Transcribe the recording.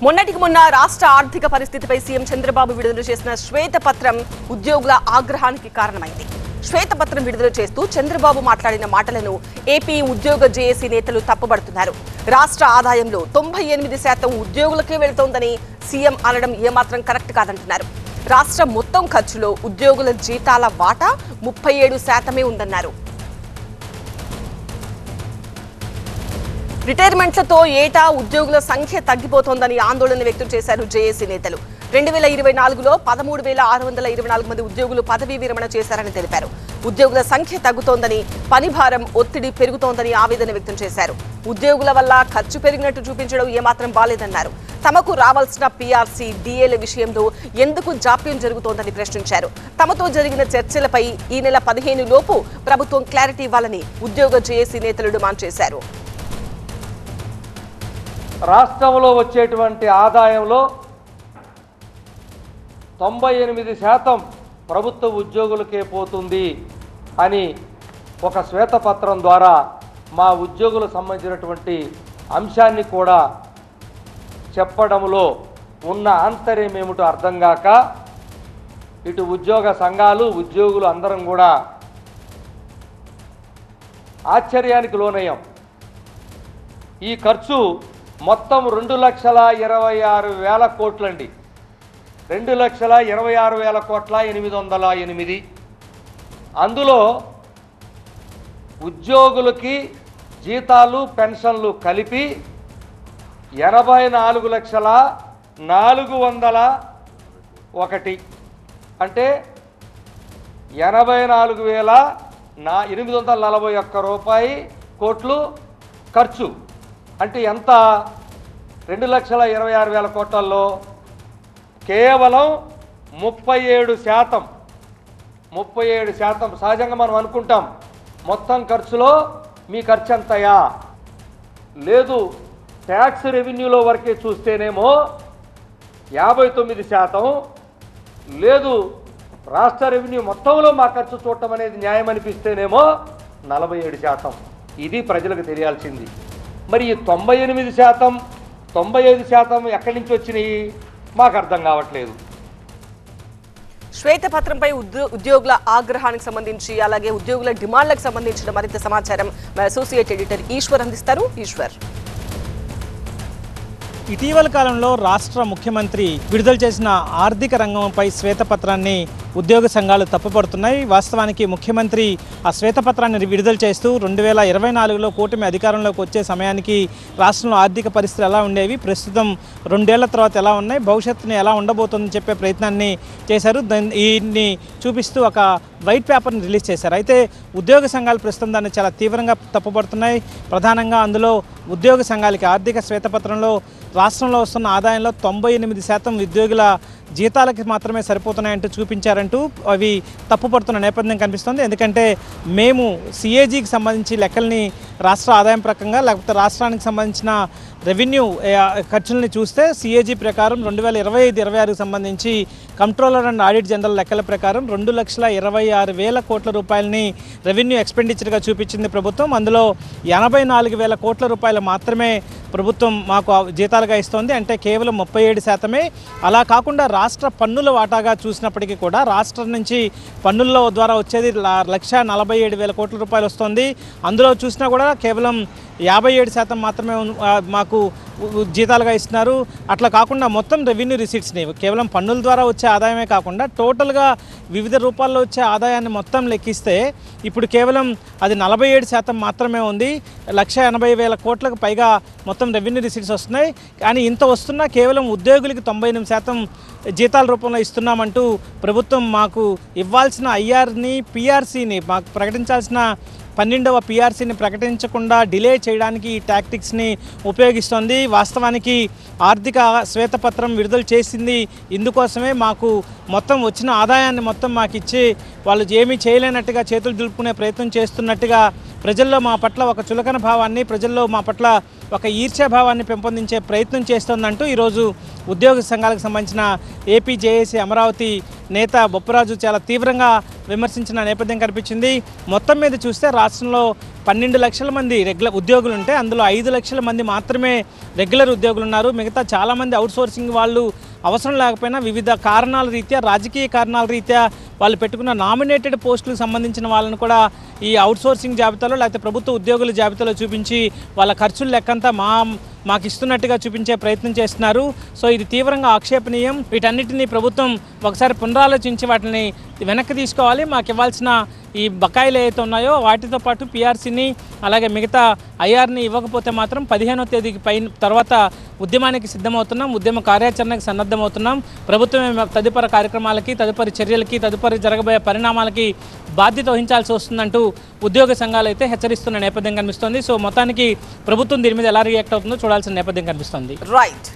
మొన్నటికి మొన్న రాష్ట్ర ఆర్థిక పరిస్థితిపై సీఎం చంద్రబాబు విడుదల చేసిన శ్వేతపత్రం ఉద్యోగుల ఆగ్రహానికి కారణమైంది. శ్వేతపత్రం విడుదల చేస్తూ చంద్రబాబు మాట్లాడిన మాటలను ఏపీ ఉద్యోగ జేఏసీ నేతలు తప్పుబడుతున్నారు. రాష్ట్ర ఆదాయంలో 98% ఉద్యోగులకే వెళ్తోందని సీఎం అనడం ఏమాత్రం కరెక్ట్ కాదంటున్నారు. రాష్ట్ర మొత్తం ఖర్చులో ఉద్యోగుల జీతాల వాటా 37% ఉందన్నారు. రిటైర్మెంట్లతో ఏటా ఉద్యోగుల సంఖ్య తగ్గిపోతోందని ఆందోళన వ్యక్తం చేశారు జేఏసీ నేతలు. 2024లో 13,624 మంది ఉద్యోగులు పదవీ విరమణ చేశారని తెలిపారు. ఉద్యోగుల సంఖ్య తగ్గుతోందని, పనిభారం, ఒత్తిడి పెరుగుతోందని ఆవేదన వ్యక్తం చేశారు. ఉద్యోగుల వల్ల ఖర్చు పెరిగినట్టు చూపించడం ఏమాత్రం బాలేదన్నారు. తమకు రావాల్సిన పీఆర్సీ, డీఏల విషయంలో ఎందుకు జాప్యం జరుగుతోందని ప్రశ్నించారు. తమతో జరిగిన చర్చలపై ఈ నెల 15 లోపు ప్రభుత్వం క్లారిటీ ఇవ్వాలని ఉద్యోగ జేఏసీ నేతలు డిమాండ్ చేశారు. రాష్ట్రంలో వచ్చేటువంటి ఆదాయంలో 98% ప్రభుత్వ ఉద్యోగులకే పోతుంది అని ఒక శ్వేతపత్రం ద్వారా మా ఉద్యోగులకు సంబంధించినటువంటి అంశాన్ని కూడా చెప్పడంలో ఉన్న ఆంతర్యం ఏమిటో అర్థం కాక ఇటు ఉద్యోగ సంఘాలు, ఉద్యోగులు అందరం కూడా ఆశ్చర్యానికి లోనయ్యాం. ఈ ఖర్చు మొత్తం 2,26,000 కోట్లండి. 2,26,808. అందులో ఉద్యోగులకి జీతాలు, పెన్షన్లు కలిపి 84,401 అంటే 84,841 కోట్లు ఖర్చు. అంటే ఎంత? 2,26,000 కోట్లలో కేవలం 37%. సహజంగా మనం అనుకుంటాం మొత్తం ఖర్చులో మీ ఖర్చు ఎంతయా? లేదు, ట్యాక్స్ రెవెన్యూలో వరకే చూస్తేనేమో 59%, లేదు రాష్ట్ర రెవెన్యూ మొత్తంలో మా ఖర్చు చూడటం అనేది న్యాయం అనిపిస్తేనేమో 47%. ఇది ప్రజలకు తెలియాల్సింది. మరి ఈ 98%, 95% ఎక్కడి నుంచి వచ్చినాయి మాకు అర్థం కావట్లేదు. శ్వేతపత్రంపై ఉద్యోగుల ఆగ్రహానికి సంబంధించి, అలాగే ఉద్యోగుల డిమాండ్లకు సంబంధించిన మరింత సమాచారం అసోసియేట్ ఎడిటర్ ఈశ్వర్ అందిస్తారు. ఈశ్వర్, ఇటీవల కాలంలో రాష్ట్ర ముఖ్యమంత్రి విడుదల చేసిన ఆర్థిక రంగంపై శ్వేతపత్రాన్ని ఉద్యోగ సంఘాలు తప్పుపడుతున్నాయి. వాస్తవానికి ముఖ్యమంత్రి ఆ శ్వేతపత్రాన్ని విడుదల చేస్తూ 2024లో కూటమి అధికారంలోకి వచ్చే సమయానికి రాష్ట్రంలో ఆర్థిక పరిస్థితులు ఎలా ఉండేవి, ప్రస్తుతం 2 ఏళ్ల తర్వాత ఎలా ఉన్నాయి, భవిష్యత్తుని ఎలా ఉండబోతుందని చెప్పే ప్రయత్నాన్ని చేశారు. దీన్ని చూపిస్తూ ఒక వైట్ పేపర్ని రిలీజ్ చేశారు. అయితే ఉద్యోగ సంఘాలు ప్రస్తుతం దాన్ని చాలా తీవ్రంగా తప్పుపడుతున్నాయి. ప్రధానంగా అందులో ఉద్యోగ సంఘాలకి ఆర్థిక శ్వేతపత్రంలో రాష్ట్రంలో వస్తున్న ఆదాయంలో 98% ఉద్యోగుల జీతాలకి మాత్రమే సరిపోతున్నాయంటూ చూపించారంటూ అవి తప్పుపడుతున్న నేపథ్యం కనిపిస్తుంది. ఎందుకంటే మేము సిఏజీకి సంబంధించి లెక్కల్ని రాష్ట్ర ఆదాయం ప్రకంగా, లేకపోతే రాష్ట్రానికి సంబంధించిన రెవెన్యూ ఖర్చుల్ని చూస్తే సిఏజీ ప్రకారం 2025-26కి సంబంధించి కంట్రోలర్ అండ్ ఆడిట్ జనరల్ లెక్కల ప్రకారం 2,26,000 కోట్ల రూపాయలని రెవెన్యూ ఎక్స్పెండిచర్గా చూపించింది ప్రభుత్వం. అందులో 84,000 కోట్ల రూపాయలు మాత్రమే ప్రభుత్వం మాకు జీతాలుగా ఇస్తోంది, అంటే కేవలం 37%. అలా కాకుండా రాష్ట్ర పన్నుల వాటాగా చూసినప్పటికీ కూడా రాష్ట్రం నుంచి పన్నుల ద్వారా వచ్చేది 1,47,000 కోట్ల రూపాయలు వస్తుంది. అందులో చూసినా కూడా కేవలం 57% మాత్రమే మాకు జీతాలుగా ఇస్తున్నారు. అట్లా కాకుండా మొత్తం రెవెన్యూ రిసీట్స్ని, కేవలం పన్నుల ద్వారా వచ్చే ఆదాయమే కాకుండా టోటల్గా వివిధ రూపాల్లో వచ్చే ఆదాయాన్ని మొత్తం లెక్కిస్తే ఇప్పుడు కేవలం అది 47% మాత్రమే ఉంది. 1,80,000 కోట్లకు పైగా మొత్తం రెవెన్యూ రిసీట్స్ వస్తున్నాయి. కానీ ఇంత వస్తున్నా కేవలం ఉద్యోగులకి 98% జీతాల రూపంలో ఇస్తున్నామంటూ ప్రభుత్వం మాకు ఇవ్వాల్సిన ఐఆర్ని, పీఆర్సీని, మాకు ప్రకటించాల్సిన 12వ పీఆర్సీని ప్రకటించకుండా డిలే చేయడానికి ఈ టాక్టిక్స్ని ఉపయోగిస్తోంది. వాస్తవానికి ఆర్థిక శ్వేతపత్రం విడుదల చేసింది ఇందుకోసమే. మాకు మొత్తం వచ్చిన ఆదాయాన్ని మొత్తం మాకు ఇచ్చి వాళ్ళు ఏమీ చేయలేనట్టుగా చేతులు దులుపుకునే ప్రయత్నం చేస్తున్నట్టుగా ప్రజల్లో మా పట్ల ఒక చులకన భావాన్ని, ప్రజల్లో మా పట్ల ఒక ఈర్ష్యాభావాన్ని పెంపొందించే ప్రయత్నం చేస్తోందంటూ ఈరోజు ఉద్యోగ సంఘాలకు సంబంధించిన ఏపీ జేఏసీ అమరావతి నేత బొప్పరాజు చాలా తీవ్రంగా విమర్శించిన నేపథ్యం కనిపించింది. మొత్తం మీద చూస్తే రాష్ట్రంలో 12 లక్షల మంది రెగ్యులర్ ఉద్యోగులు ఉంటే అందులో 5 లక్షల మంది మాత్రమే రెగ్యులర్ ఉద్యోగులు ఉన్నారు. మిగతా చాలామంది అవుట్సోర్సింగ్ వాళ్ళు అవసరం లేకపోయినా వివిధ కారణాల రీత్యా, రాజకీయ కారణాల రీత్యా వాళ్ళు పెట్టుకున్న నామినేటెడ్ పోస్టులకు సంబంధించిన వాళ్ళను కూడా ఈ అవుట్సోర్సింగ్ జాబితాలో లేకపోతే ప్రభుత్వ ఉద్యోగుల జాబితాలో చూపించి వాళ్ళ ఖర్చుల లెక్కంతా మాకు ఇస్తున్నట్టుగా చూపించే ప్రయత్నం చేస్తున్నారు. సో ఇది తీవ్రంగా ఆక్షేపణీయం. వీటన్నిటిని ప్రభుత్వం ఒకసారి పునరాలోచించి వాటిని వెనక్కి తీసుకోవాలి. మాకు ఇవ్వాల్సిన ఈ బకాయిలు ఏవైతే ఉన్నాయో వాటితో పాటు పీఆర్సీని అలాగే మిగతా ఐఆర్ని ఇవ్వకపోతే మాత్రం 15వ తేదీకి తర్వాత ఉద్యమానికి సిద్ధమవుతున్నాం, ఉద్యమ కార్యాచరణకు సన్నద్ధమవుతున్నాం. ప్రభుత్వమే తదుపరి కార్యక్రమాలకి, తదుపరి చర్యలకి, తదుపరి జరగబోయే పరిణామాలకి బాధ్యత వహించాల్సి వస్తుందంటూ ఉద్యోగ సంఘాలు అయితే హెచ్చరిస్తున్న నేపథ్యం కనిపిస్తోంది. సో మొత్తానికి ప్రభుత్వం దీని మీద ఎలా రియాక్ట్ అవుతుందో చూడాల్సిన నేపథ్యం కనిపిస్తోంది. రైట్.